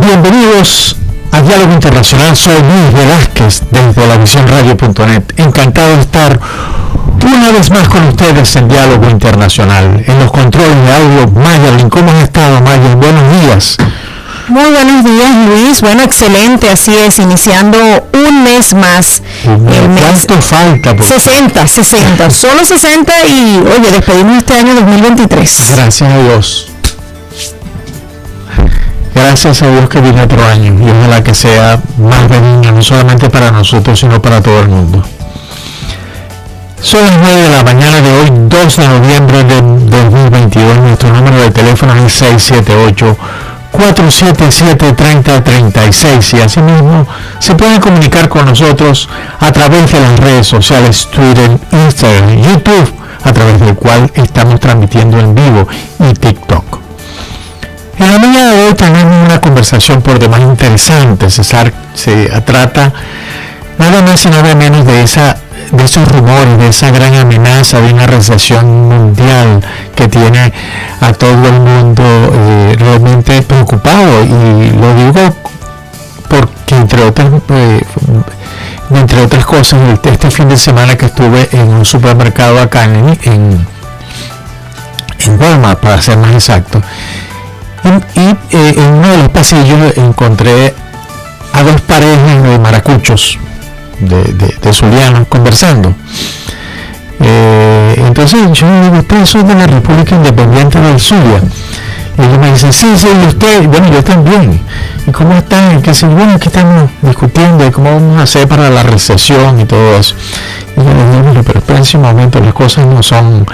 Bienvenidos a Diálogo Internacional. Soy Luis Velázquez desde lavisionradio.net. Encantado de estar una vez más con ustedes en Diálogo Internacional. En los controles de audio, Mayerlin. ¿Cómo has estado, Mayerlin? Buenos días. Muy buenos días, Luis. Bueno, excelente, así es, iniciando un mes más. ¿Cuánto falta? 60, solo 60 y, oye, despedimos este año 2023. Gracias a Dios. Gracias a Dios que viene otro año y ojalá que sea más benigno, no solamente para nosotros, sino para todo el mundo. Son las 9 de la mañana de hoy, 2 de noviembre de 2022. Nuestro número de teléfono es 678-477-3036 y asimismo se pueden comunicar con nosotros a través de las redes sociales Twitter, Instagram, YouTube, a través del cual estamos transmitiendo en vivo, y TikTok. En la mañana de hoy tenemos una conversación por demás interesante. Se trata nada más y nada menos de esos rumores, de esa gran amenaza de una recesión mundial que tiene a todo el mundo realmente preocupado. Y lo digo porque entre otras cosas, este fin de semana que estuve en un supermercado acá en Walmart, para ser más exacto, y en uno de los pasillos encontré a dos parejas de maracuchos de zulianos conversando. Entonces yo le digo, ustedes son de la República Independiente del Zulia. Y ellos me dicen, sí, y usted, bueno, yo también. ¿Y cómo están? Que sí, bueno, aquí estamos discutiendo de cómo vamos a hacer para la recesión y todo eso. Y yo les digo, pero espérense un momento, las cosas no son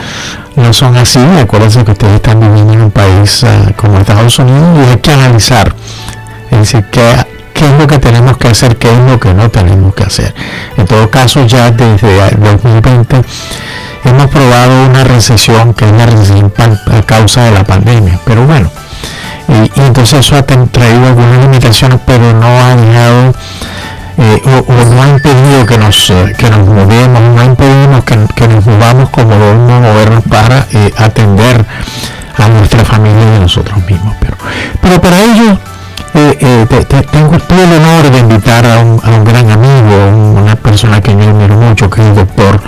así. Acuérdense que ustedes están viviendo en un país como Estados Unidos y hay que analizar. Es decir, qué es lo que tenemos que hacer, qué es lo que no tenemos que hacer. En todo caso, ya desde el 2020 hemos probado una recesión que es la recesión a causa de la pandemia. Pero bueno, y entonces eso ha traído algunas limitaciones, pero no ha dejado o no ha impedido que nos movemos, no ha impedido que nos movamos como debemos movernos para atender a nuestra familia y a nosotros mismos. Pero para ello tuve el honor de invitar a un gran amigo, una persona que yo admiro mucho, que es el doctor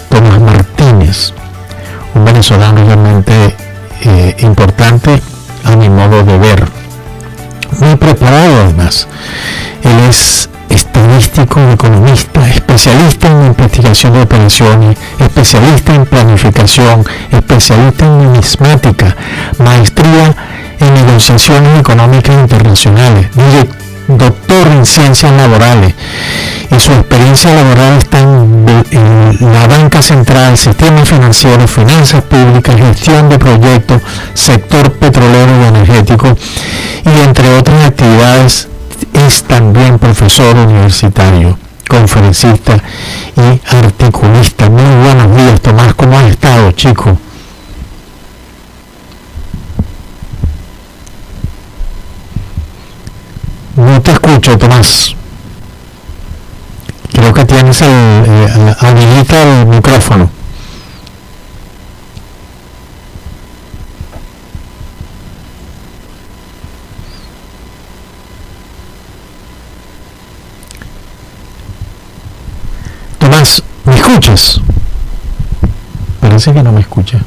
Tomás Martínez, un venezolano realmente importante a mi modo de ver, muy preparado además. Él es estadístico, economista, especialista en investigación de operaciones, especialista en planificación, especialista en numismática, maestría en negociaciones económicas internacionales, doctor en ciencias laborales, y su experiencia laboral está en la banca central, sistema financiero, finanzas públicas, gestión de proyectos, sector petrolero y energético, y entre otras actividades es también profesor universitario, conferencista y articulista. Muy buenos días, Tomás, ¿cómo has estado, chico? No te escucho, Tomás. Creo que tienes habilita el micrófono. Tomás, ¿me escuchas? Parece que no me escucha.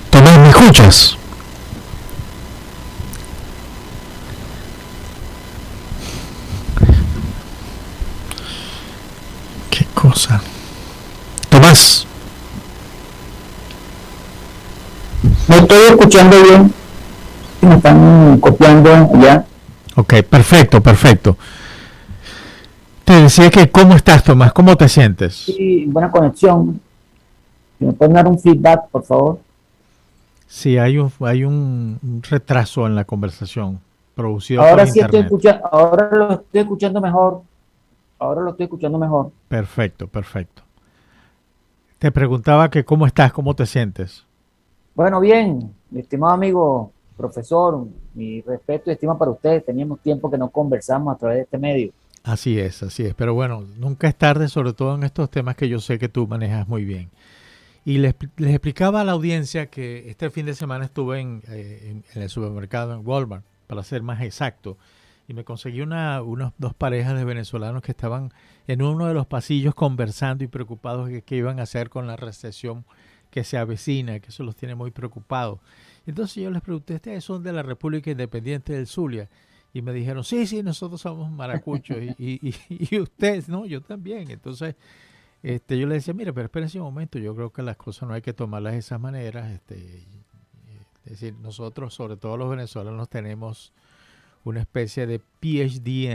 Tomás, ¿me escuchas? Cosa. Tomás. No estoy escuchando bien. Me están copiando ya. Ok, perfecto. Te decía que ¿cómo estás, Tomás? ¿Cómo te sientes? Sí, buena conexión. ¿Me pueden dar un feedback, por favor? Sí, hay un retraso en la conversación producido ahora por sí internet. Ahora lo estoy escuchando mejor. Perfecto. Te preguntaba que ¿cómo estás? ¿Cómo te sientes? Bueno, bien, mi estimado amigo, profesor, mi respeto y estima para usted. Teníamos tiempo que no conversamos a través de este medio. Así es, así es. Pero bueno, nunca es tarde, sobre todo en estos temas que yo sé que tú manejas muy bien. Y les explicaba a la audiencia que este fin de semana estuve en el supermercado, en Walmart, para ser más exacto, y me conseguí unos dos parejas de venezolanos que estaban en uno de los pasillos conversando y preocupados de qué iban a hacer con la recesión que se avecina, que eso los tiene muy preocupados. Entonces yo les pregunté, ¿ustedes son de la República Independiente del Zulia? Y me dijeron, sí, sí, nosotros somos maracuchos. Y ustedes, no, yo también. Entonces yo le decía, mira, pero espérense un momento, yo creo que las cosas no hay que tomarlas de esa manera. Es decir, nosotros, sobre todo los venezolanos, tenemos una especie de PhD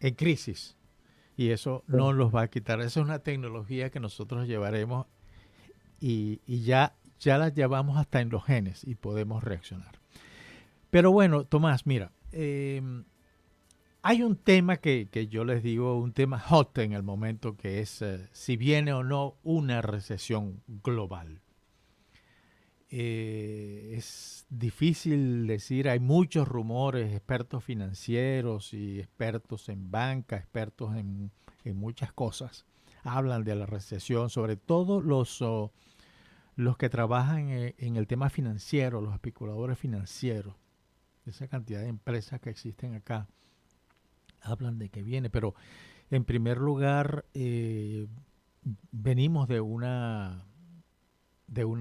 en crisis y eso no los va a quitar. Esa es una tecnología que nosotros llevaremos y ya la llevamos hasta en los genes y podemos reaccionar. Pero bueno, Tomás, mira, hay un tema que yo les digo, un tema hot en el momento, que es si viene o no una recesión global. Es difícil decir, hay muchos rumores, expertos financieros y expertos en banca, expertos en muchas cosas, hablan de la recesión, sobre todo los que trabajan en el tema financiero, los especuladores financieros, esa cantidad de empresas que existen acá, hablan de que viene, pero en primer lugar venimos de una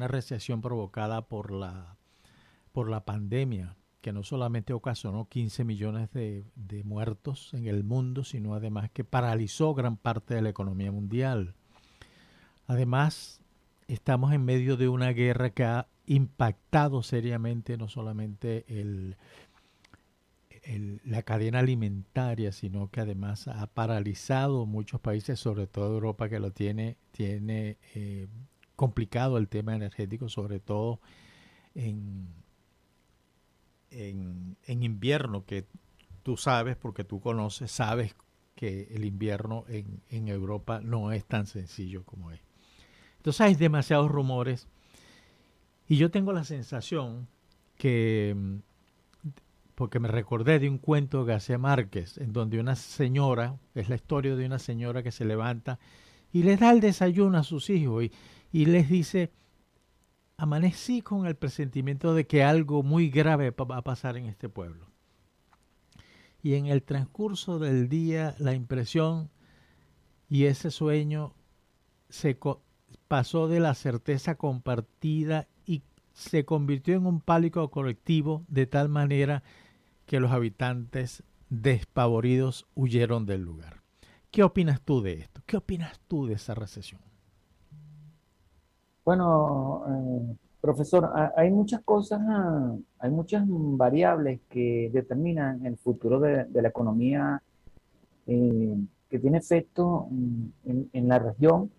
recesión provocada por la pandemia, que no solamente ocasionó 15 millones de muertos en el mundo, sino además que paralizó gran parte de la economía mundial. Además, estamos en medio de una guerra que ha impactado seriamente no solamente la cadena alimentaria, sino que además ha paralizado muchos países, sobre todo Europa, que lo tiene complicado el tema energético, sobre todo en, en invierno, que tú sabes, porque tú conoces, sabes que el invierno en Europa no es tan sencillo como es. Entonces hay demasiados rumores y yo tengo la sensación que, porque me recordé de un cuento de García Márquez, en donde una señora, es la historia de una señora que se levanta y les da el desayuno a sus hijos y les dice, amanecí con el presentimiento de que algo muy grave va a pasar en este pueblo. Y en el transcurso del día la impresión y ese sueño se pasó de la certeza compartida y se convirtió en un pánico colectivo de tal manera que los habitantes despavoridos huyeron del lugar. ¿Qué opinas tú de esto? ¿Qué opinas tú de esa recesión? Bueno, profesor, hay muchas cosas, hay muchas variables que determinan el futuro de la economía, que tiene efecto en la región,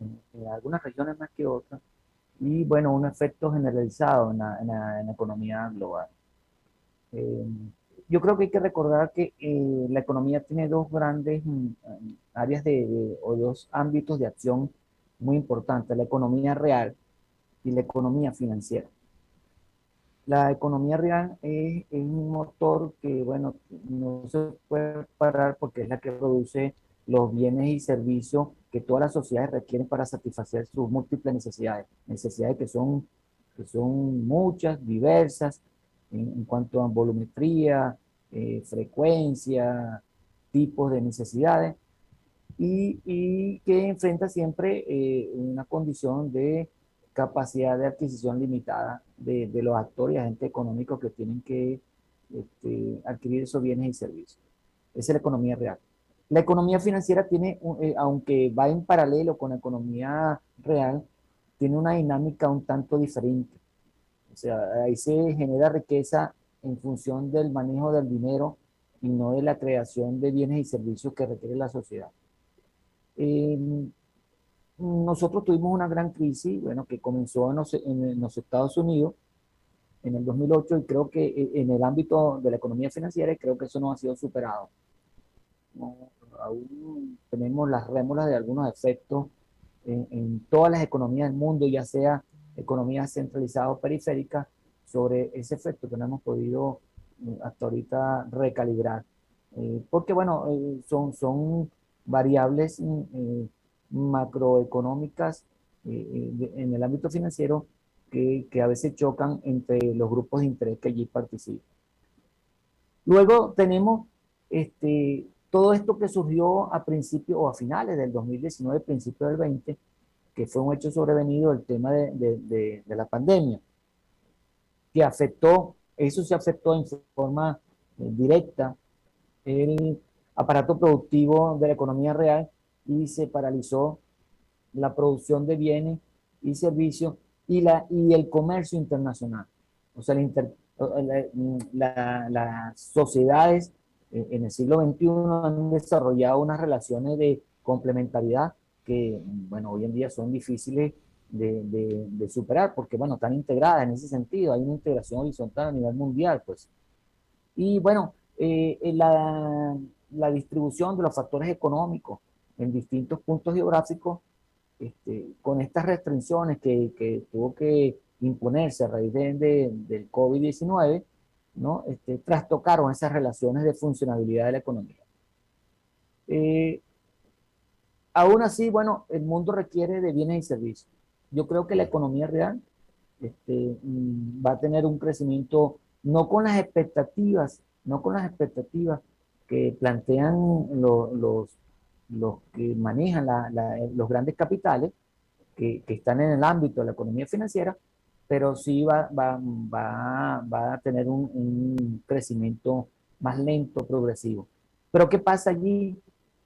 en algunas regiones más que otras, y bueno, un efecto generalizado en la economía global. Eh, yo creo que hay que recordar que la economía tiene dos grandes áreas o dos ámbitos de acción muy importantes, la economía real y la economía financiera. La economía real es un motor que, bueno, no se puede parar porque es la que produce los bienes y servicios que todas las sociedades requieren para satisfacer sus múltiples necesidades. Necesidades que son muchas, diversas, en cuanto a volumetría, frecuencia, tipos de necesidades, y que enfrenta siempre una condición de capacidad de adquisición limitada de los actores y agentes económicos que tienen que adquirir esos bienes y servicios. Esa es la economía real. La economía financiera tiene, aunque va en paralelo con la economía real, tiene una dinámica un tanto diferente. O sea, ahí se genera riqueza en función del manejo del dinero y no de la creación de bienes y servicios que requiere la sociedad. Eh, Nosotros tuvimos una gran crisis, bueno, que comenzó en los Estados Unidos en el 2008, y creo que en el ámbito de la economía financiera, y creo que eso no ha sido superado. No, aún tenemos las rémoras de algunos efectos en todas las economías del mundo, ya sea economías centralizadas o periféricas, sobre ese efecto que no hemos podido hasta ahorita recalibrar. Porque, bueno, son variables macroeconómicas en el ámbito financiero que a veces chocan entre los grupos de interés que allí participan. Luego tenemos todo esto que surgió a principios o a finales del 2019, principios del 20, que fue un hecho sobrevenido el tema de la pandemia, que afectó, eso se afectó en forma directa el aparato productivo de la economía real y se paralizó la producción de bienes y servicios y el comercio internacional. O sea, las sociedades en el siglo XXI han desarrollado unas relaciones de complementariedad que, bueno, hoy en día son difíciles de superar porque, bueno, están integradas en ese sentido. Hay una integración horizontal a nivel mundial, pues. Y, bueno, la distribución de los factores económicos en distintos puntos geográficos con estas restricciones que tuvo que imponerse a raíz del COVID-19, ¿no? Trastocaron esas relaciones de funcionabilidad de la economía. Aún así, bueno, el mundo requiere de bienes y servicios. Yo creo que la economía real va a tener un crecimiento no con las expectativas, no con las expectativas que plantean los que manejan los grandes capitales que están en el ámbito de la economía financiera, pero sí va a tener un crecimiento más lento, progresivo. Pero ¿qué pasa allí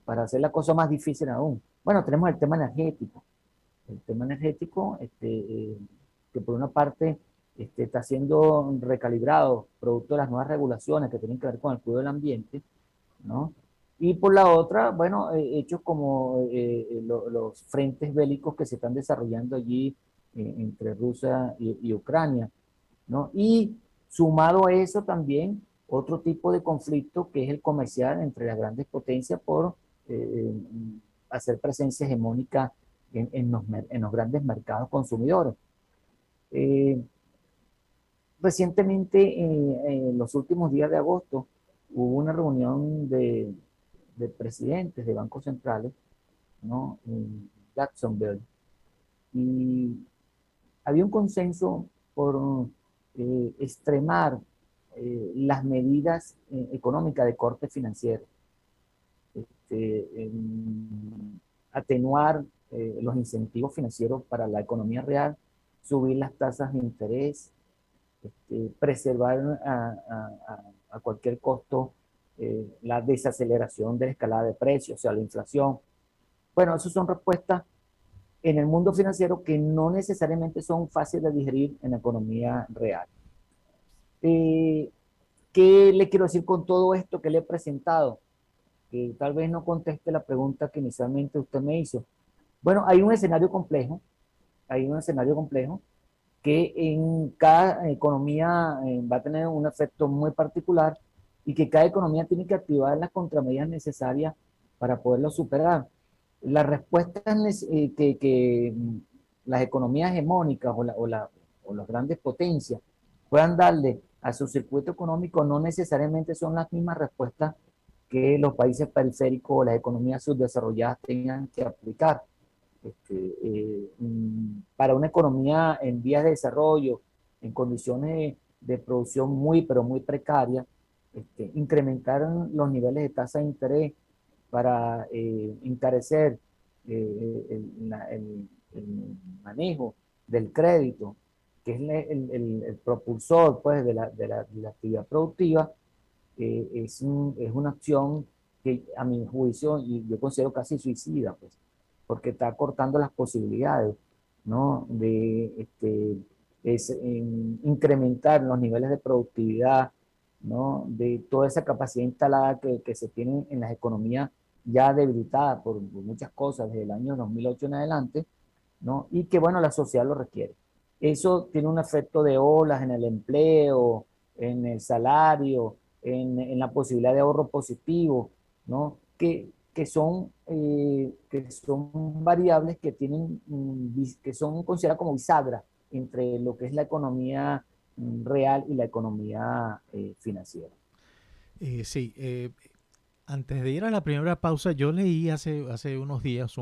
para hacer la cosa más difícil aún? Bueno, tenemos el tema energético. El tema energético, que por una parte está siendo recalibrado producto de las nuevas regulaciones que tienen que ver con el cuidado del ambiente, ¿no? Y por la otra, bueno, hechos como los frentes bélicos que se están desarrollando allí entre Rusia y Ucrania, ¿no? Y sumado a eso también otro tipo de conflicto que es el comercial entre las grandes potencias por eh, hacer presencia hegemónica en los grandes mercados consumidores. Eh, Recientemente, en los últimos días de agosto, hubo una reunión de presidentes de bancos centrales, ¿no? En Jacksonville, y había un consenso por extremar las medidas económicas de corte financiero, atenuar los incentivos financieros para la economía real, subir las tasas de interés, preservar a cualquier costo la desaceleración de la escalada de precios, o sea, la inflación. Bueno, esas son respuestas en el mundo financiero que no necesariamente son fáciles de digerir en la economía real. Eh, ¿Qué le quiero decir con todo esto que le he presentado? Que tal vez no conteste la pregunta que inicialmente usted me hizo. Bueno, hay un escenario complejo que en cada economía va a tener un efecto muy particular y que cada economía tiene que activar las contramedidas necesarias para poderlo superar. Las respuestas que las economías hegemónicas o las grandes potencias puedan darle a su circuito económico no necesariamente son las mismas respuestas que los países periféricos o las economías subdesarrolladas tengan que aplicar. Para una economía en vías de desarrollo, en condiciones de producción muy, pero muy precarias, incrementar los niveles de tasa de interés para encarecer el manejo del crédito, que es el propulsor pues, de la actividad productiva, es una acción que a mi juicio y yo considero casi suicida, pues, porque está cortando las posibilidades, ¿no? Incrementar los niveles de productividad, ¿no? De toda esa capacidad instalada que se tiene en las economías ya debilitadas por muchas cosas desde el año 2008 en adelante, ¿no? Y que, bueno, la sociedad lo requiere. Eso tiene un efecto de olas en el empleo, en el salario, en la posibilidad de ahorro positivo, ¿no? Que que son variables que tienen, que son consideradas como bisagra entre lo que es la economía real y la economía financiera. Sí, antes de ir a la primera pausa, yo leí hace unos días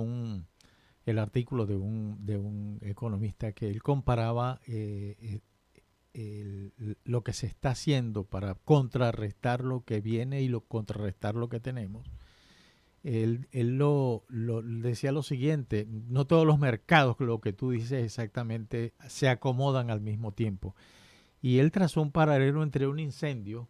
el artículo de un economista que él comparaba lo que se está haciendo para contrarrestar lo que viene y contrarrestar lo que tenemos. Él decía lo siguiente: no todos los mercados, lo que tú dices exactamente, se acomodan al mismo tiempo. Y él trazó un paralelo entre un incendio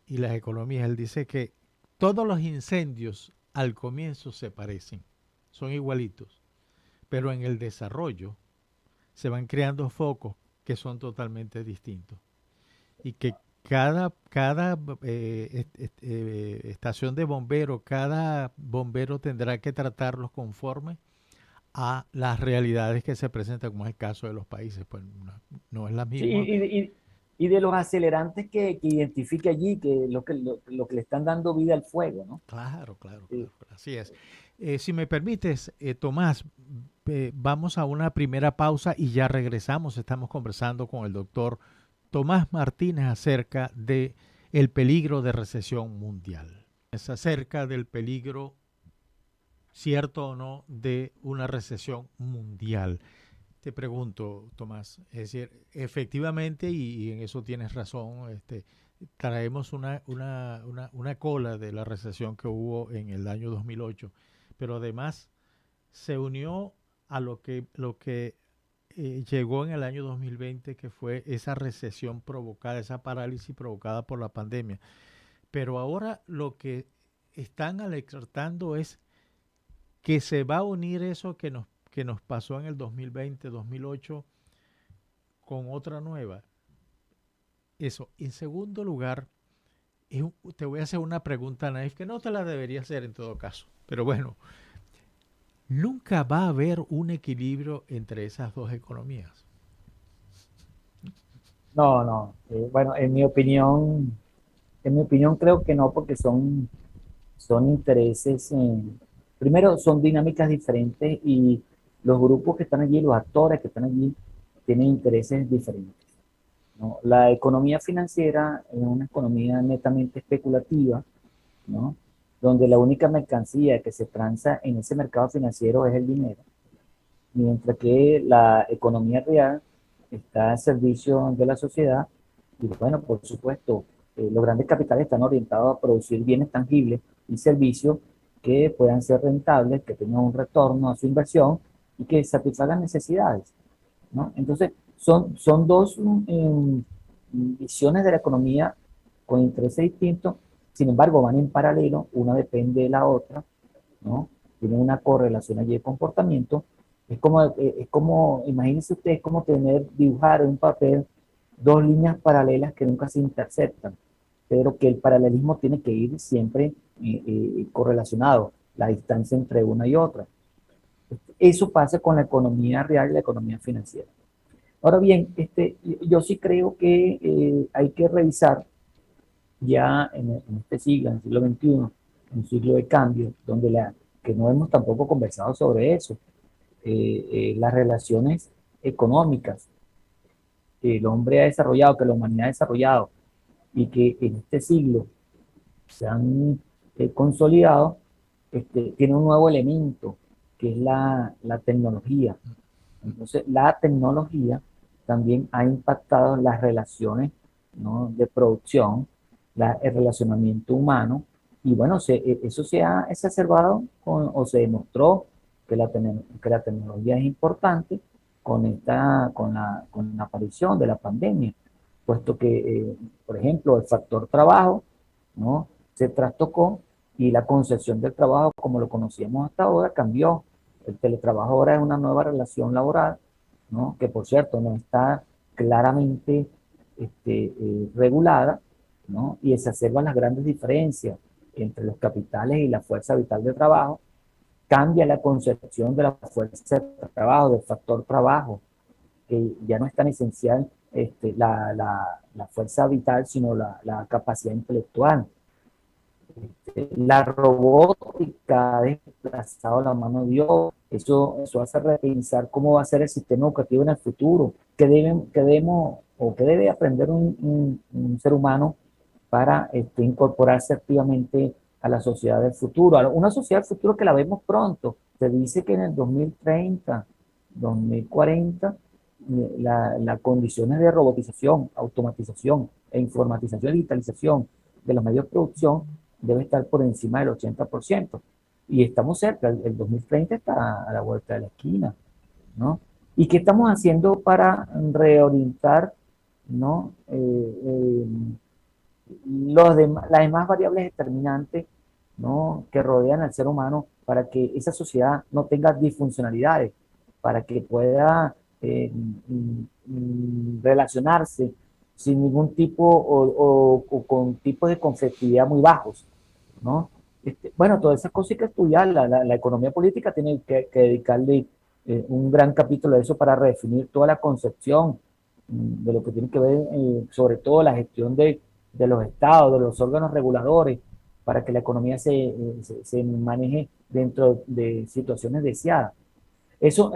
y las economías. Él dice que todos los incendios al comienzo se parecen, son igualitos, pero en el desarrollo se van creando focos que son totalmente distintos y que cada estación de bombero, cada bombero tendrá que tratarlos conforme a las realidades que se presentan, como es el caso de los países. Pues no es la Sí, misma. y de los acelerantes que identifique allí, que lo que le están dando vida al fuego, ¿no? Claro, claro, Sí. claro, así es. Si me permites, Tomás, vamos a una primera pausa y ya regresamos. Estamos conversando con el doctor Tomás Martínez acerca de el peligro de recesión mundial. Es acerca del peligro, cierto o no, de una recesión mundial. Te pregunto, Tomás, es decir, efectivamente, y en eso tienes razón, traemos una cola de la recesión que hubo en el año 2008, pero además se unió a lo que llegó en el año 2020, que fue esa recesión provocada, esa parálisis provocada por la pandemia. Pero ahora lo que están alertando es que se va a unir eso que nos pasó en el 2020, 2008, con otra nueva. Eso. En segundo lugar, te voy a hacer una pregunta, Naif, que no te la debería hacer en todo caso. Pero bueno, nunca va a haber un equilibrio entre esas dos economías. No, no. Bueno, en mi opinión creo que no, porque son intereses, primero son dinámicas diferentes y los grupos que están allí, los actores que están allí, tienen intereses diferentes, ¿no? La economía financiera es una economía netamente especulativa, ¿no? Donde la única mercancía que se transa en ese mercado financiero es el dinero, mientras que la economía real está al servicio de la sociedad y bueno, por supuesto, los grandes capitales están orientados a producir bienes tangibles y servicios que puedan ser rentables, que tengan un retorno a su inversión y que satisfagan necesidades, ¿no? Entonces, son dos visiones de la economía con intereses distintos, sin embargo, van en paralelo, una depende de la otra, ¿no? Tienen una correlación allí de comportamiento. Imagínense ustedes, como dibujar en un papel dos líneas paralelas que nunca se interceptan, pero que el paralelismo tiene que ir siempre correlacionado, la distancia entre una y otra. Eso pasa con la economía real y la economía financiera. Ahora bien, yo sí creo que hay que revisar ya en este siglo, en el siglo XXI, un siglo de cambio, que no hemos tampoco conversado sobre eso, las relaciones económicas que el hombre ha desarrollado, que la humanidad ha desarrollado y que en este siglo se han consolidado, tiene un nuevo elemento que es la tecnología. Entonces, la tecnología también ha impactado las relaciones, ¿no?, de producción, el relacionamiento humano, y bueno, eso se ha exacerbado o se demostró que la tecnología es importante con la aparición de la pandemia, puesto que, por ejemplo, el factor trabajo, ¿no?, se trastocó y la concepción del trabajo como lo conocíamos hasta ahora cambió. El teletrabajo ahora es una nueva relación laboral, ¿no?, que por cierto no está claramente regulada, ¿no?, y exacerban las grandes diferencias entre los capitales y la fuerza vital de trabajo. Cambia la concepción de la fuerza de trabajo, del factor trabajo, que ya no es tan esencial la fuerza vital, sino la capacidad intelectual. La robótica ha desplazado la mano de Dios. Eso hace repensar cómo va a ser el sistema educativo en el futuro, qué debemos o qué debe aprender un ser humano para incorporarse activamente a la sociedad del futuro, a una sociedad del futuro que la vemos pronto. Se dice que en el 2030, 2040, las condiciones de robotización, automatización e informatización y digitalización de los medios de producción debe estar por encima del 80%. Y estamos cerca, el 2030 está a la vuelta de la esquina, ¿no? ¿Y qué estamos haciendo para reorientar, ¿no? Las demás variables determinantes, ¿no? Que rodean al ser humano para que esa sociedad no tenga disfuncionalidades, para que pueda relacionarse sin ningún tipo o con tipos de conflictividad muy bajos, ¿no? Bueno, todas esas cosas hay que estudiar. La economía política tiene que dedicarle un gran capítulo a eso para redefinir toda la concepción de lo que tiene que ver, sobre todo la gestión de los estados, de los órganos reguladores, para que la economía se maneje dentro de situaciones deseadas. Eso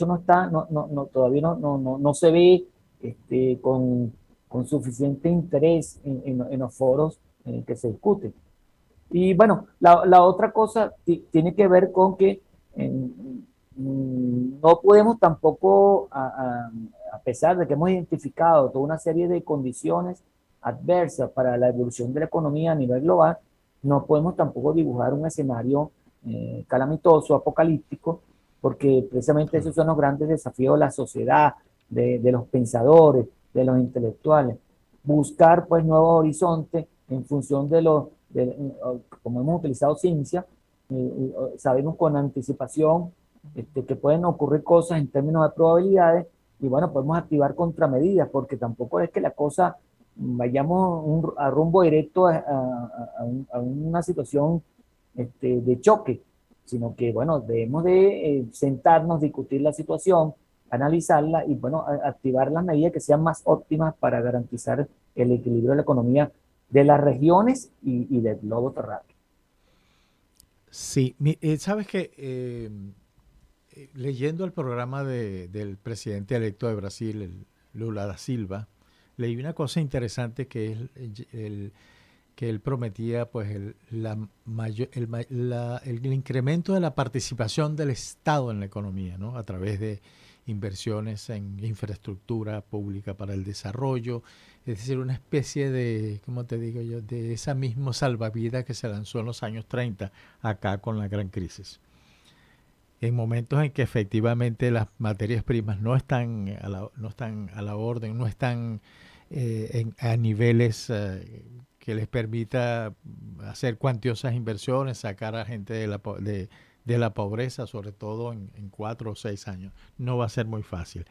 no está, todavía no se ve con suficiente interés en los foros que se discuten. Y bueno, la otra cosa tiene que ver con que no podemos tampoco, a pesar de que hemos identificado toda una serie de condiciones adversas para la evolución de la economía a nivel global, no podemos tampoco dibujar un escenario calamitoso, apocalíptico, porque precisamente esos son los grandes desafíos de la sociedad, de los pensadores, de los intelectuales. Buscar pues nuevos horizontes en función como hemos utilizado ciencia, sabemos con anticipación que pueden ocurrir cosas en términos de probabilidades y bueno, podemos activar contramedidas porque tampoco es que la cosa vayamos a rumbo directo a una situación de choque, sino que bueno, debemos de sentarnos, discutir la situación, analizarla y bueno, activar las medidas que sean más óptimas para garantizar el equilibrio de la economía de las regiones y del globo terráqueo. Sí, sabes que leyendo el programa del presidente electo de Brasil, el Lula da Silva, leí una cosa interesante que es que él prometía pues el incremento de la participación del Estado en la economía, ¿no? A través de inversiones en infraestructura pública para el desarrollo, es decir, una especie de, ¿cómo te digo yo?, de esa misma salvavidas que se lanzó en los años 30 acá con la gran crisis. En momentos en que efectivamente las materias primas no están no están a la orden, no están a niveles que les permita hacer cuantiosas inversiones, sacar a gente de la pobreza, sobre todo en 4 o 6 años. No va a ser muy fácil.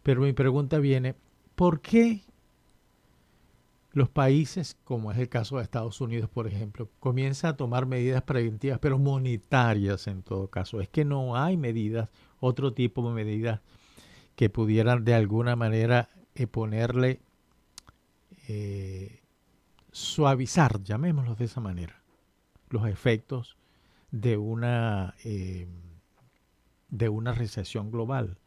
Pero mi pregunta viene, ¿por qué los países, como es el caso de Estados Unidos, por ejemplo, comienzan a tomar medidas preventivas, pero monetarias en todo caso? Es que no hay medidas, otro tipo de medidas que pudieran de alguna manera ponerle, suavizar, llamémoslo de esa manera, los efectos de una recesión global.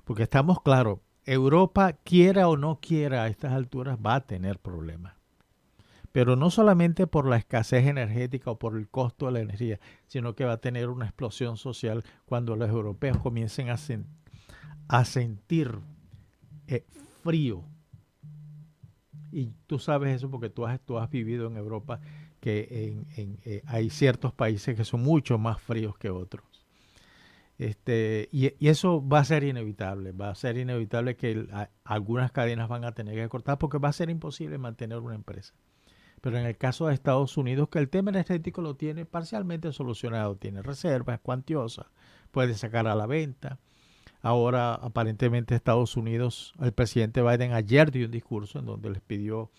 Porque estamos claros, Europa, quiera o no quiera, a estas alturas va a tener problemas. Pero no solamente por la escasez energética o por el costo de la energía, sino que va a tener una explosión social cuando los europeos comiencen a sentir frío. Y tú sabes eso porque tú has vivido en Europa, que hay ciertos países que son mucho más fríos que otros. Y eso va a ser inevitable que algunas cadenas van a tener que cortar porque va a ser imposible mantener una empresa. Pero en el caso de Estados Unidos, que el tema energético lo tiene parcialmente solucionado, tiene reservas cuantiosas, puede sacar a la venta. Ahora, aparentemente, Estados Unidos, el presidente Biden ayer dio un discurso en donde les pidió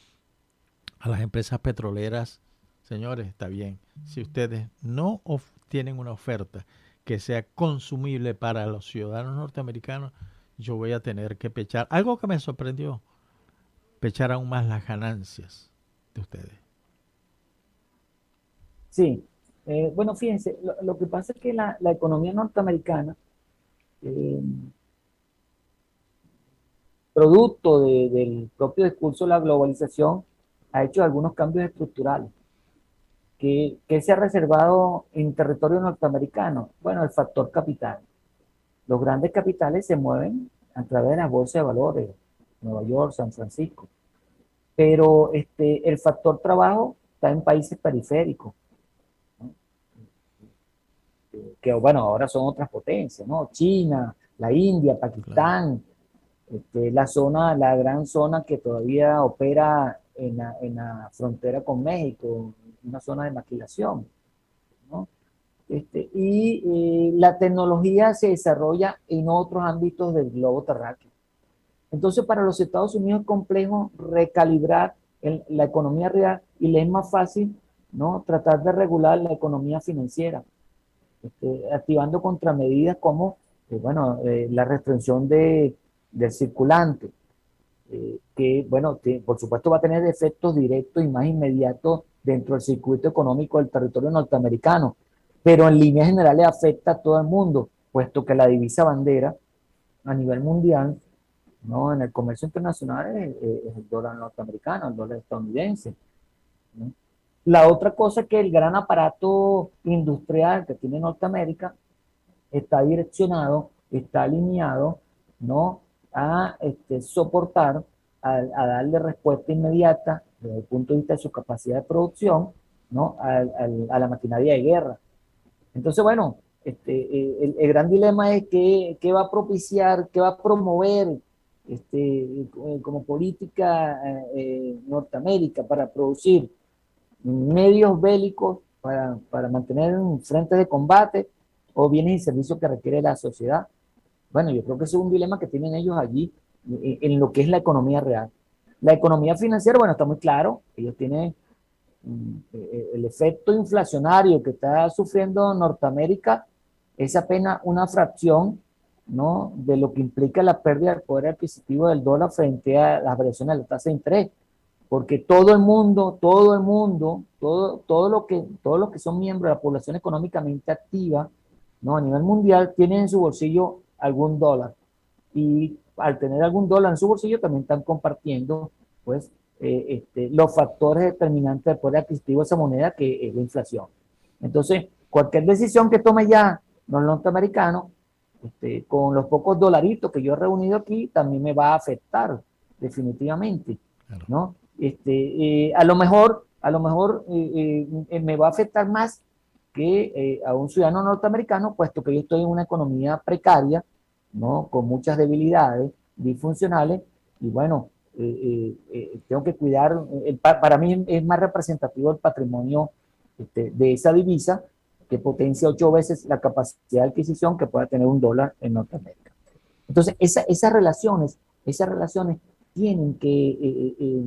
a las empresas petroleras, señores, está bien, si ustedes no tienen una oferta que sea consumible para los ciudadanos norteamericanos, yo voy a tener que pechar. Algo que me sorprendió, pechar aún más las ganancias de ustedes. Sí. Bueno, fíjense, lo que pasa es que la economía norteamericana, eh, producto del propio discurso de la globalización, ha hecho algunos cambios estructurales. ¿Qué se ha reservado en territorio norteamericano? Bueno, el factor capital. Los grandes capitales se mueven a través de las bolsas de valores, Nueva York, San Francisco. Pero el factor trabajo está en países periféricos, ¿no? Que bueno, ahora son otras potencias, ¿no? China, la India, Claro. Pakistán, la zona, la gran zona que todavía opera en la frontera con México, una zona de maquilación, ¿no? La tecnología se desarrolla en otros ámbitos del globo terráqueo. Entonces, para los Estados Unidos es complejo recalibrar la economía real y le es más fácil, ¿no?, tratar de regular la economía financiera, activando contramedidas como bueno, la restricción del circulante, que bueno, por supuesto va a tener efectos directos y más inmediatos dentro del circuito económico del territorio norteamericano, pero en líneas generales afecta a todo el mundo, puesto que la divisa bandera a nivel mundial, ¿no?, en el comercio internacional es el dólar norteamericano, el dólar estadounidense, ¿no? La otra cosa es que el gran aparato industrial que tiene Norteamérica está direccionado, está alineado, ¿no?, a soportar, a darle respuesta inmediata desde el punto de vista de su capacidad de producción, ¿no?, a la maquinaria de guerra. Entonces, bueno, el gran dilema es qué va a propiciar, qué va a promover como política Norteamérica para producir medios bélicos para mantener frentes de combate o bienes y servicios que requiere la sociedad. Bueno, yo creo que ese es un dilema que tienen ellos allí en lo que es la economía real. La economía financiera, bueno, está muy claro, ellos tienen el efecto inflacionario que está sufriendo Norteamérica es apenas una fracción, ¿no?, de lo que implica la pérdida del poder adquisitivo del dólar frente a las variaciones de la tasa de interés, porque todos los que son miembros de la población económicamente activa, ¿no?, a nivel mundial, tienen en su bolsillo algún dólar. Y al tener algún dólar en su bolsillo, también están compartiendo, pues, los factores determinantes del poder adquisitivo de esa moneda, que es la inflación. Entonces, cualquier decisión que tome ya los norteamericanos, con los pocos dolaritos que yo he reunido aquí, también me va a afectar definitivamente, Claro. ¿no? A lo mejor me va a afectar más que a un ciudadano norteamericano, puesto que yo estoy en una economía precaria, ¿no?, con muchas debilidades, disfuncionales, y bueno, tengo que cuidar, para mí es más representativo el patrimonio de esa divisa, que potencia 8 veces la capacidad de adquisición que pueda tener un dólar en Norteamérica. Entonces, esas relaciones tienen que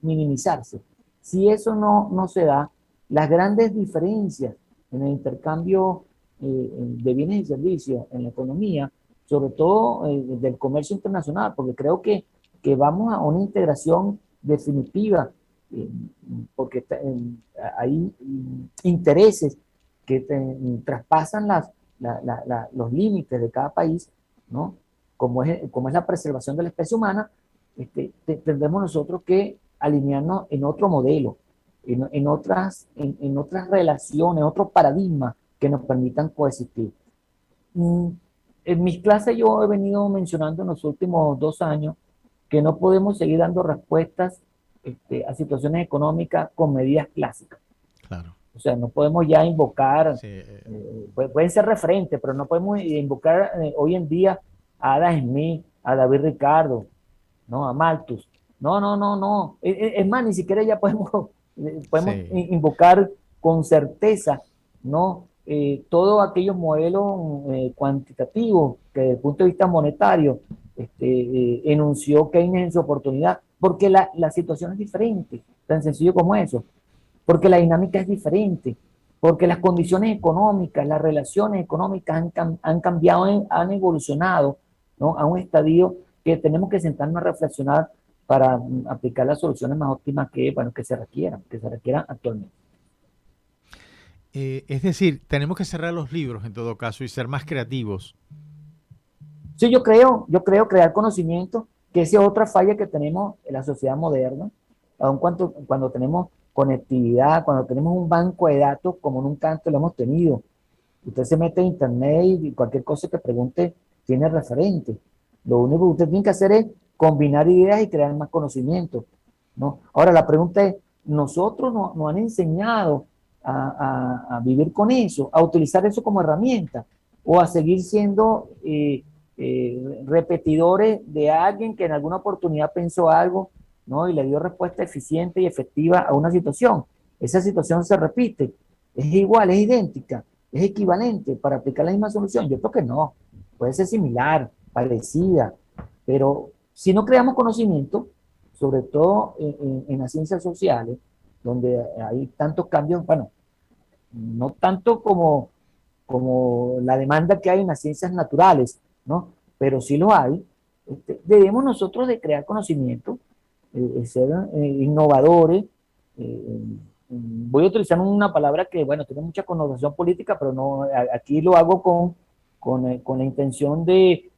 minimizarse. Si eso no se da, las grandes diferencias en el intercambio de bienes y servicios en la economía, sobre todo del comercio internacional, porque creo que vamos a una integración definitiva, eh, porque hay intereses que traspasan los límites de cada país, ¿no?, como es la preservación de la especie humana. Tendremos nosotros que alinearnos en otro modelo, en otras relaciones, otros paradigmas que nos permitan coexistir. En mis clases yo he venido mencionando en los últimos 2 años que no podemos seguir dando respuestas a situaciones económicas con medidas clásicas. Claro. O sea, no podemos ya invocar, Sí, pueden ser referentes, pero no podemos invocar hoy en día a Adam Smith, a David Ricardo, ¿no?, a Malthus. No, no, no, no. Es más, ni siquiera ya podemos sí, invocar con certeza, ¿no?, todos aquellos modelos cuantitativos que desde el punto de vista monetario enunció Keynes en su oportunidad, porque la situación es diferente, tan sencillo como eso, porque la dinámica es diferente, porque las condiciones económicas, las relaciones económicas han cambiado, han evolucionado, ¿no?, a un estadio que tenemos que sentarnos a reflexionar para aplicar las soluciones más óptimas bueno, que se requieran actualmente. Es decir, tenemos que cerrar los libros en todo caso y ser más creativos. Sí, yo creo crear conocimiento, que esa es otra falla que tenemos en la sociedad moderna, aun cuando tenemos conectividad, cuando tenemos un banco de datos como nunca antes lo hemos tenido. Usted se mete en internet y cualquier cosa que pregunte tiene referente. Lo único que usted tiene que hacer es combinar ideas y crear más conocimiento, ¿no? Ahora la pregunta es, nosotros nos han enseñado a vivir con eso, a utilizar eso como herramienta o a seguir siendo repetidores de alguien que en alguna oportunidad pensó algo, ¿no? Y le dio respuesta eficiente y efectiva a una situación. Esa situación se repite, es igual, es idéntica, es equivalente para aplicar la misma solución. Yo creo que no, puede ser similar, parecida, pero si no creamos conocimiento, sobre todo en las ciencias sociales, donde hay tantos cambios, bueno, no tanto como la demanda que hay en las ciencias naturales, ¿no? Pero sí lo hay. Debemos nosotros de crear conocimiento, ser innovadores. Voy a utilizar una palabra que, bueno, tiene mucha connotación política, pero no, aquí lo hago con la intención de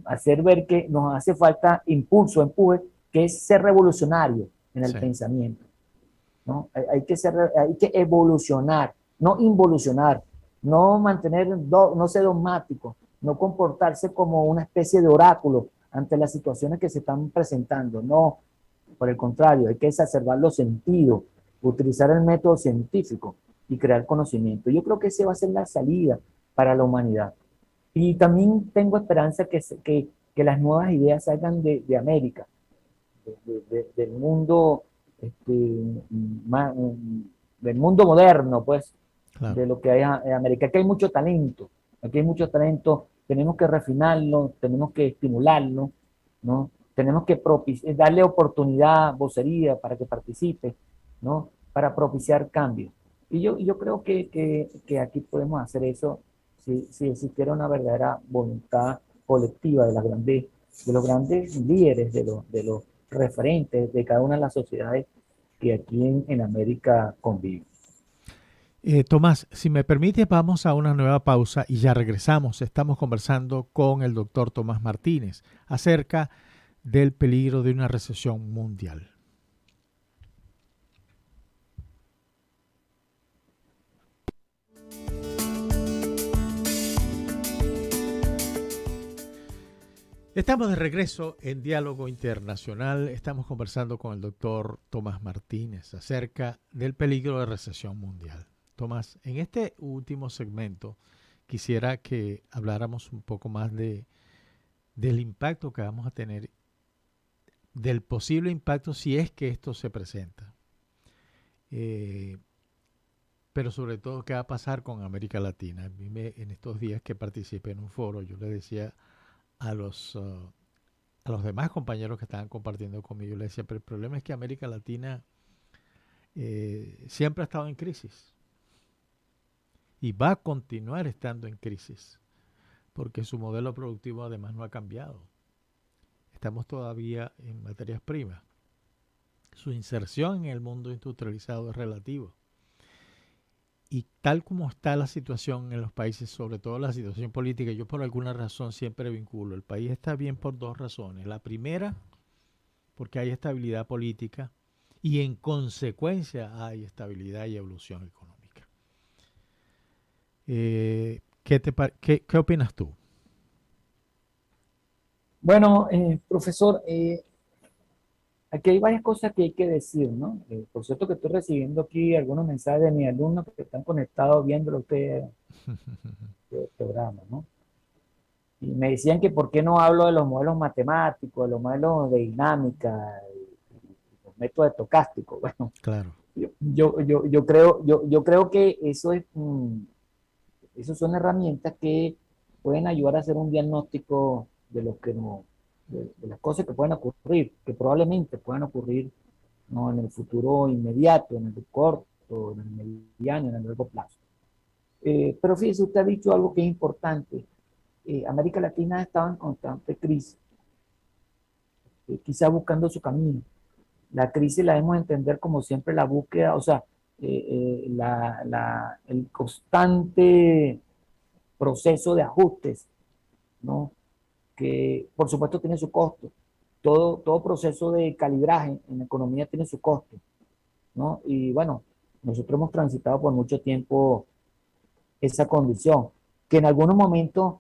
hacer ver que nos hace falta impulso, empuje, que es ser revolucionario en el Sí. pensamiento, ¿no? Hay que evolucionar, no involucionar, no no ser dogmático, no comportarse como una especie de oráculo ante las situaciones que se están presentando, no, por el contrario, hay que exacerbar los sentidos, utilizar el método científico y crear conocimiento. Yo creo que esa va a ser la salida para la humanidad. Y también tengo esperanza que las nuevas ideas salgan de América, del mundo, más, del mundo moderno, pues, Claro. de lo que hay en América. Aquí hay mucho talento, aquí hay mucho talento, tenemos que refinarlo, tenemos que estimularlo, ¿no? Tenemos que darle oportunidad, vocería para que participe, ¿no? Para propiciar cambios. Y yo creo que aquí podemos hacer eso si existiera una verdadera voluntad colectiva de los grandes líderes, de los referentes de cada una de las sociedades que aquí en América conviven. Tomás, si me permite, vamos a una nueva pausa y ya regresamos. Estamos conversando con el doctor Tomás Martínez acerca del peligro de una recesión mundial. Estamos de regreso en Diálogo Internacional. Estamos conversando con el doctor Tomás Martínez acerca del peligro de recesión mundial. Tomás, en este último segmento quisiera que habláramos un poco más del impacto que vamos a tener, del posible impacto si es que esto se presenta. Pero sobre todo, ¿qué va a pasar con América Latina? En estos días que participé en un foro, yo le decía a los demás compañeros que estaban compartiendo conmigo, le decía, pero el problema es que América Latina siempre ha estado en crisis y va a continuar estando en crisis porque su modelo productivo además no ha cambiado. Estamos todavía en materias primas. Su inserción en el mundo industrializado es relativo. Y tal como está la situación en los países, sobre todo la situación política, yo por alguna razón siempre vinculo. El país está bien por dos razones. La primera, porque hay estabilidad política y en consecuencia hay estabilidad y evolución económica. ¿Qué opinas tú? Bueno, profesor, aquí hay varias cosas que hay que decir, ¿no? Por cierto que estoy recibiendo aquí algunos mensajes de mis alumnos que están conectados viendo usted el programa, ¿no? Y me decían que por qué no hablo de los modelos matemáticos, de los modelos de dinámica, los métodos estocásticos. Bueno, Claro. yo creo que eso son herramientas que pueden ayudar a hacer un diagnóstico de lo que no, de las cosas que pueden ocurrir, que probablemente puedan ocurrir, ¿no? En el futuro inmediato, en el corto, en el mediano, en el largo plazo. Pero fíjese, usted ha dicho algo que es importante. América Latina estaba en constante crisis, quizá buscando su camino. La crisis la debemos entender como siempre la búsqueda, o sea, el constante proceso de ajustes, ¿no? Que por supuesto tiene su costo. Todo proceso de calibraje en la economía tiene su costo, ¿no? Y bueno, nosotros hemos transitado por mucho tiempo esa condición, que en algunos momentos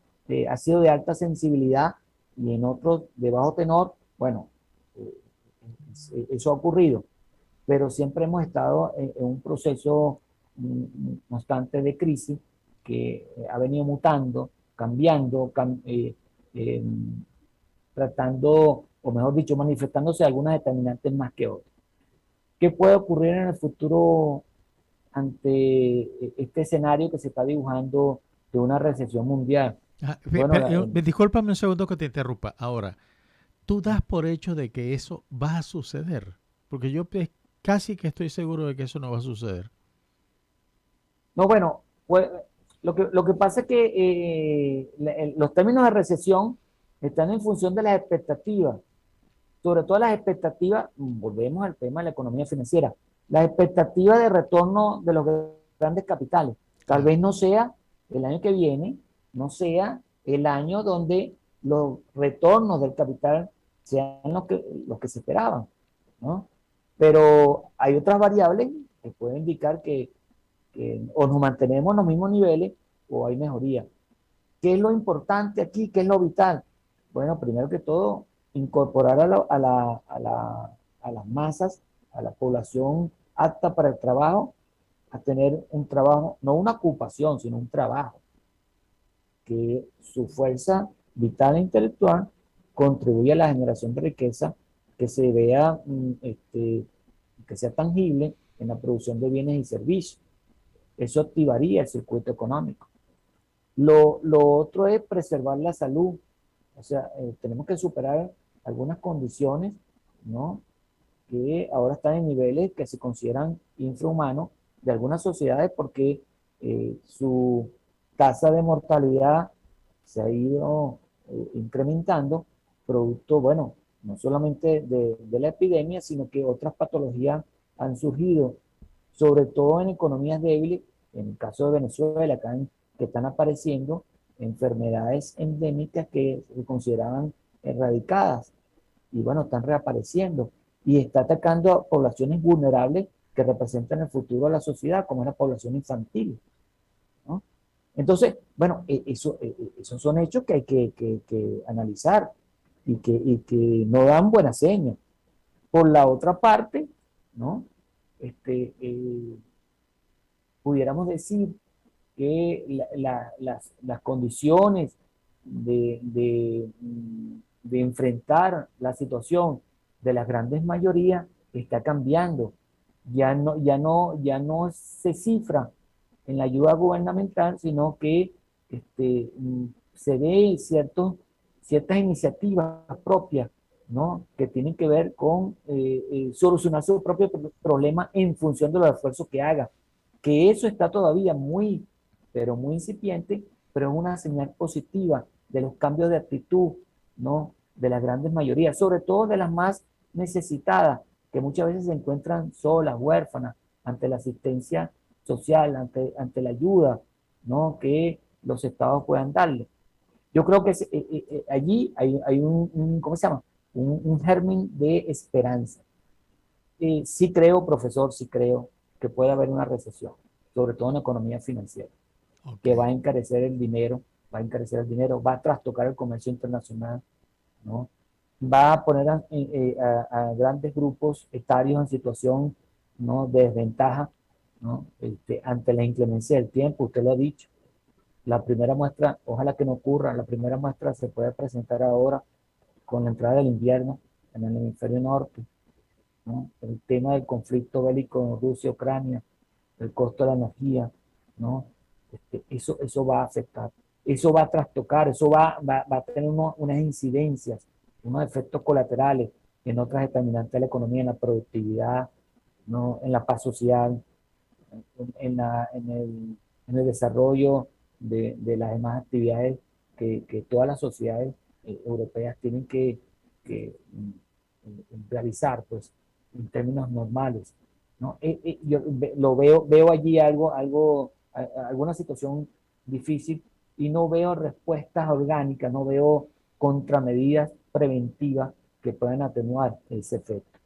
ha sido de alta sensibilidad y en otros de bajo tenor. Bueno, eh, eso ha ocurrido, pero siempre hemos estado en un proceso constante de crisis que ha venido mutando, cambiando, eh, tratando, o mejor dicho, manifestándose algunas determinantes más que otras. ¿Qué puede ocurrir en el futuro ante este escenario que se está dibujando de una recesión mundial? Bueno, Discúlpame un segundo que te interrumpa. Ahora, tú das por hecho de que eso va a suceder, porque yo casi que estoy seguro de que eso no va a suceder. no, bueno, pues, lo que pasa es que los términos de recesión están en función de las expectativas, sobre todo las expectativas. Volvemos al tema de la economía financiera, las expectativas de retorno de los grandes capitales. Tal Claro. vez no sea el año que viene, no sea el año donde los retornos del capital sean los que se esperaban, ¿no? Pero hay otras variables que pueden indicar que o nos mantenemos en los mismos niveles o hay mejoría. ¿Qué es lo importante aquí? ¿Qué es lo vital? Bueno, primero que todo, incorporar a las masas, a la población apta para el trabajo, a tener un trabajo, no una ocupación, sino un trabajo, que su fuerza vital e intelectual contribuye a la generación de riqueza, que se vea, que sea tangible en la producción de bienes y servicios. Eso activaría el circuito económico. Lo otro es preservar la salud. O sea, tenemos que superar algunas condiciones, ¿no? Que ahora están en niveles que se consideran infrahumanos de algunas sociedades porque su tasa de mortalidad se ha ido incrementando, producto, bueno, no solamente de la epidemia, sino que otras patologías han surgido, sobre todo en economías débiles, en el caso de Venezuela, acá que están apareciendo enfermedades endémicas que se consideraban erradicadas y bueno, están reapareciendo y está atacando a poblaciones vulnerables que representan el futuro de la sociedad, como es la población infantil, ¿no? Entonces, bueno, esos son hechos que hay que analizar y que no dan buena seña. Por la otra parte, ¿no? Este, pudiéramos decir que las condiciones de enfrentar la situación de las grandes mayorías está cambiando. Ya no se cifra en la ayuda gubernamental, sino que se ve ciertas iniciativas propias, ¿no? Que tienen que ver con solucionar su propio problema en función de los esfuerzos que haga. Que eso está todavía muy, pero muy incipiente, pero es una señal positiva de los cambios de actitud, ¿no? De las grandes mayorías, sobre todo de las más necesitadas, que muchas veces se encuentran solas, huérfanas, ante la asistencia social, ante la ayuda, ¿no? Que los estados puedan darle. Yo creo que allí hay ¿cómo se llama? Un germen de esperanza. Sí creo, profesor, sí creo que puede haber una recesión, sobre todo en la economía financiera, que Ok. va a encarecer el dinero, va a trastocar el comercio internacional, ¿no? Va a poner a grandes grupos etarios en situación, ¿no? De desventaja, ¿no? Ante la inclemencia del tiempo, usted lo ha dicho. La primera muestra, ojalá que no ocurra, la primera muestra se puede presentar ahora con la entrada del invierno en el hemisferio norte, ¿no? El tema del conflicto bélico en Rusia-Ucrania, el costo de la energía, ¿no? Eso va a afectar, eso va a trastocar, eso va a tener unas incidencias, unos efectos colaterales en otras determinantes de la economía, en la productividad, ¿no? En la paz social, en el desarrollo de las demás actividades que todas las sociedades europeas tienen que realizar, pues, en términos normales. ¿no? Yo veo allí alguna situación difícil y no veo respuestas orgánicas, no veo contramedidas preventivas que puedan atenuar ese efecto.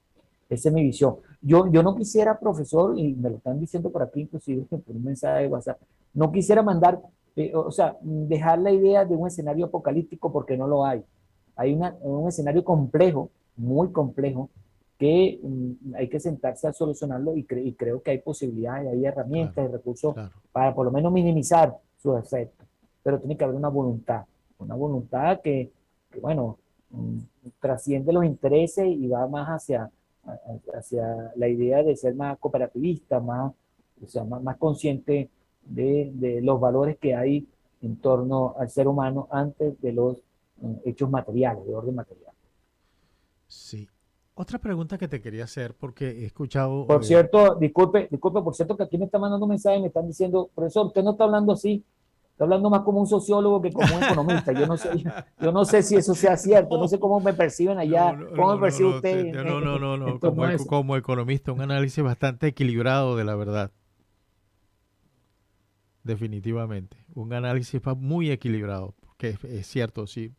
Esa es mi visión. Yo no quisiera, profesor, y me lo están diciendo por aquí, inclusive por un mensaje de WhatsApp, no quisiera mandar, o sea, dejar la idea de un escenario apocalíptico porque no lo hay. Hay un escenario complejo, muy complejo, que hay que sentarse a solucionarlo y creo que hay posibilidades, hay herramientas y Claro, recursos claro. para por lo menos minimizar sus efectos. Pero tiene que haber una voluntad que bueno, trasciende los intereses y va más hacia la idea de ser más cooperativista, o sea, más consciente de los valores que hay en torno al ser humano antes de los hechos materiales, de orden material. Sí. Otra pregunta que te quería hacer, porque he escuchado, Por cierto, disculpe, por cierto que aquí me está mandando un mensaje y me están diciendo, profesor, usted no está hablando así, está hablando más como un sociólogo que como un economista. Yo no sé si eso sea cierto, no sé cómo me perciben no, allá, no, cómo me no, no, percibe no, usted no, no, no, en no, torno a eso. como economista, un análisis bastante equilibrado de la verdad, definitivamente. Un análisis muy equilibrado, porque es cierto, si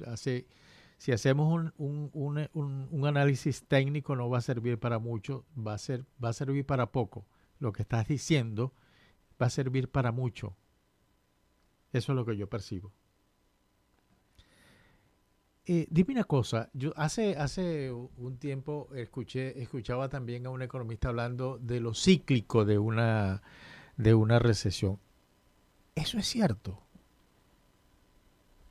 hacemos un análisis técnico no va a servir para mucho, va a servir para poco. Lo que estás diciendo va a servir para mucho. Eso es lo que yo percibo. Dime una cosa, yo hace un tiempo escuchaba también a un economista hablando de lo cíclico de una recesión. Eso es cierto.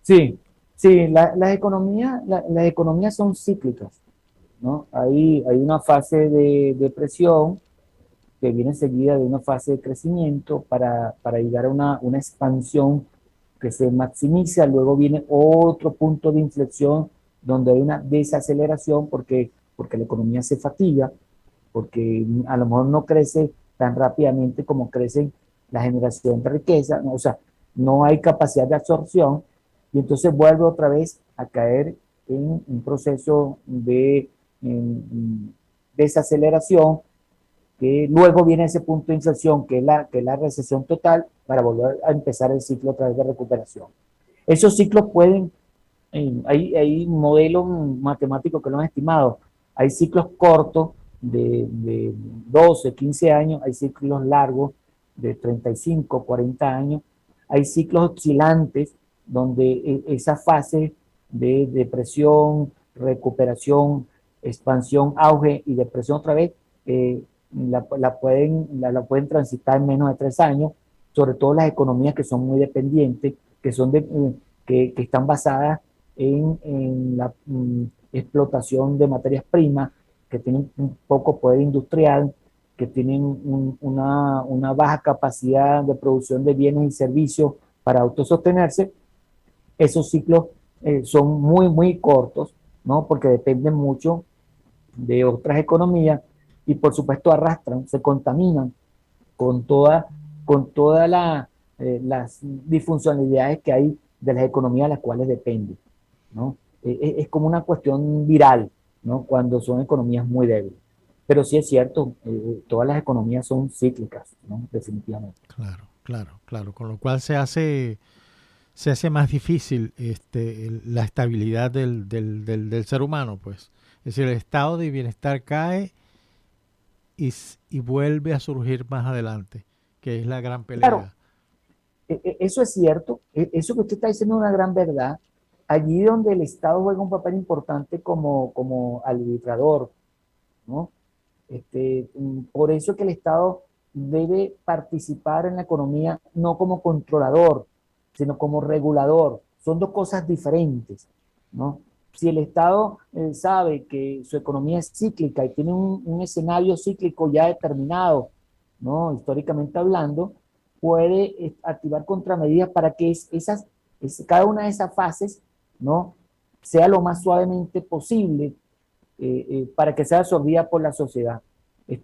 Sí, sí, las economías son cíclicas, ¿no? Hay una fase de depresión que viene seguida de una fase de crecimiento para llegar a una expansión que se maximiza, luego viene otro punto de inflexión donde hay una desaceleración porque la economía se fatiga, porque a lo mejor no crece tan rápidamente como crece la generación de riqueza, ¿no? O sea, no hay capacidad de absorción y entonces vuelve otra vez a caer en un proceso de desaceleración, que luego viene ese punto de inflexión que es la recesión total para volver a empezar el ciclo otra vez de recuperación. Esos ciclos hay modelos matemáticos que lo han estimado, hay ciclos cortos de 12, 15 años, hay ciclos largos de 35, 40 años, hay ciclos oscilantes donde esa fase de depresión, recuperación, expansión, auge y depresión otra vez, la pueden transitar en menos de 3 años, sobre todo las economías que son muy dependientes, que están basadas en la explotación de materias primas, que tienen un poco poder industrial, que tienen una baja capacidad de producción de bienes y servicios para autosostenerse. Esos ciclos son muy, muy cortos, ¿no? Porque dependen mucho de otras economías y por supuesto arrastran, se contaminan con todas las disfuncionalidades que hay de las economías a las cuales dependen, ¿no? Es como una cuestión viral, ¿no? Cuando son economías muy débiles. Pero sí es cierto, todas las economías son cíclicas, ¿no? Definitivamente. Claro, claro, claro. Con lo cual se hace más difícil la estabilidad del ser humano, pues. Es decir, el estado de bienestar cae y vuelve a surgir más adelante, que es la gran pelea. Claro, eso es cierto, eso que usted está diciendo es una gran verdad. Allí donde el Estado juega un papel importante como arbitrador, ¿no? Por eso que el Estado debe participar en la economía no como controlador, sino como regulador. Son dos cosas diferentes, ¿no? Si el Estado sabe que su economía es cíclica y tiene un escenario cíclico ya determinado, ¿no? Históricamente hablando, puede activar contramedidas para que cada una de esas fases, ¿no? Sea lo más suavemente posible para que sea absorbida por la sociedad.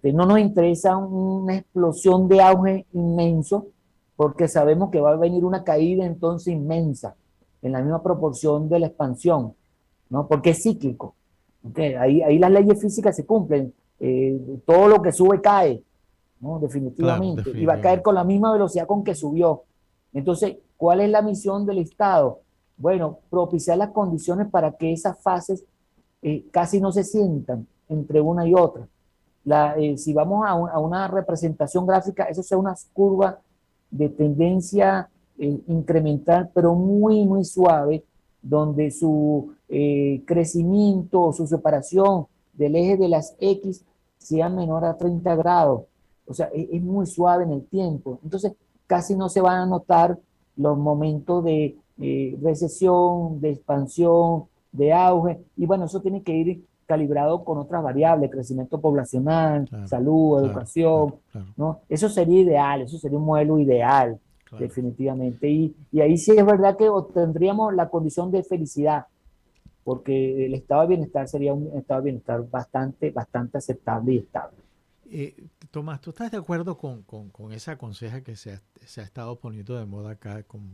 No nos interesa una explosión de auge inmenso, porque sabemos que va a venir una caída entonces inmensa, en la misma proporción de la expansión, ¿no? Porque es cíclico. ¿Okay? Ahí las leyes físicas se cumplen, todo lo que sube cae, ¿no? Definitivamente. Claro, Y va a caer definitivamente. con la misma velocidad con que subió. Entonces, ¿cuál es la misión del Estado? Bueno, propiciar las condiciones para que esas fases casi no se sientan entre una y otra. Si vamos a una representación gráfica, eso sea una curva de tendencia incremental, pero muy, muy suave, donde su crecimiento o su separación del eje de las X sea menor a 30 grados. O sea, es muy suave en el tiempo. Entonces, casi no se van a notar los momentos de recesión, de expansión, de auge. Y bueno, eso tiene que ir calibrado con otras variables, crecimiento poblacional, Claro, salud, claro, claro, educación, claro, ¿no? Eso sería ideal, eso sería un modelo ideal, claro. definitivamente. Y ahí sí es verdad que obtendríamos la condición de felicidad, porque el estado de bienestar sería un estado de bienestar bastante, bastante aceptable y estable. Tomás, ¿tú estás de acuerdo con esa conseja que se ha estado poniendo de moda acá, como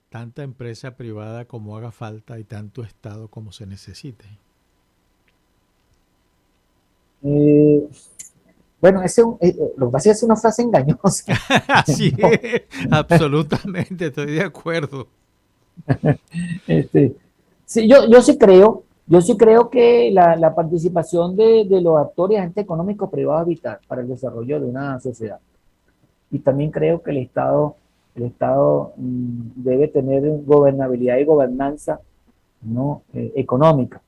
tanta empresa privada como haga falta y tanto Estado como se necesite? Eh, bueno, lo que pasa es que es una frase engañosa. Así No, es, absolutamente, estoy de acuerdo. este, sí, yo sí creo que la participación de los actores y agentes económicos privados es vital para el desarrollo de una sociedad. Y también creo que el Estado debe tener gobernabilidad y gobernanza, ¿no? Económica.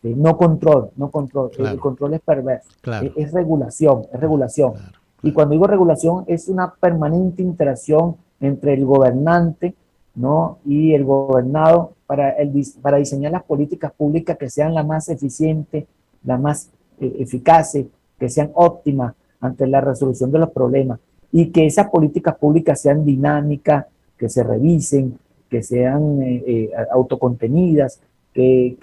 No control, no control. El Claro, control es perverso. claro, Es regulación, es claro, regulación. claro, Y claro. cuando digo regulación, es una permanente interacción entre el gobernante, ¿no? Y el gobernado para diseñar las políticas públicas que sean las más eficientes, las más eficaces, que sean óptimas ante la resolución de los problemas. Y que esas políticas públicas sean dinámicas, que se revisen, que sean autocontenidas, que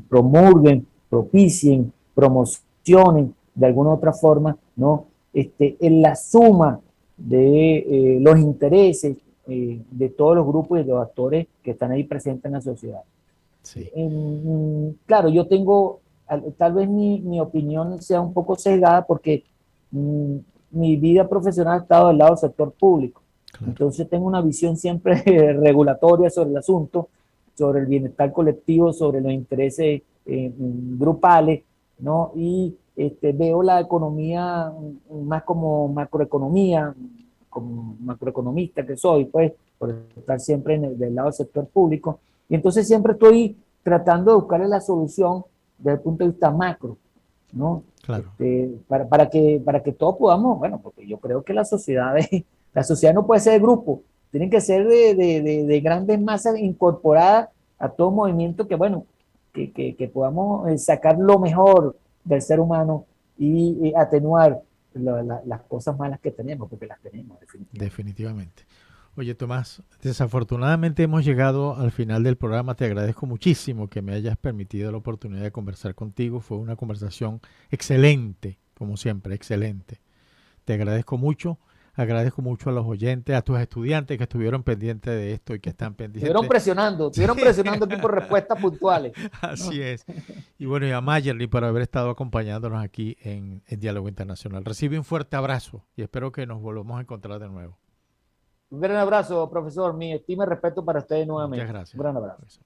promulguen, propicien, promocionen de alguna otra forma, ¿no? En la suma de los intereses de todos los grupos y de los actores que están ahí presentes en la sociedad. Sí, Claro, yo tengo, tal vez mi opinión sea un poco sesgada porque mm, mi vida profesional ha estado del lado del sector público. claro. Entonces tengo una visión siempre regulatoria sobre el asunto, sobre el bienestar colectivo, sobre los intereses grupales, ¿no? Y veo la economía más como macroeconomía, como macroeconomista que soy, pues, por estar siempre del lado del sector público. Y entonces siempre estoy tratando de buscarle la solución desde el punto de vista macro, ¿no? Claro, Para que todos podamos, bueno, porque yo creo que la sociedad no puede ser de grupo, tienen que ser de grandes masas incorporadas a todo movimiento que, bueno, que podamos sacar lo mejor del ser humano y atenuar las cosas malas que tenemos, porque las tenemos definitivamente. definitivamente. Oye, Tomás, desafortunadamente hemos llegado al final del programa. Te agradezco muchísimo que me hayas permitido la oportunidad de conversar contigo. Fue una conversación excelente, como siempre, excelente. Te agradezco mucho a los oyentes, a tus estudiantes que estuvieron pendientes de esto y que están pendientes. Estuvieron presionando aquí por respuestas puntuales, Así ¿no? es. Y bueno, y a Mayerly por haber estado acompañándonos aquí en Diálogo Internacional. Recibe un fuerte abrazo y espero que nos volvamos a encontrar de nuevo. Un gran abrazo, profesor. Mi estima y respeto para ustedes Muchas nuevamente. Un gracias, gran abrazo. profesor.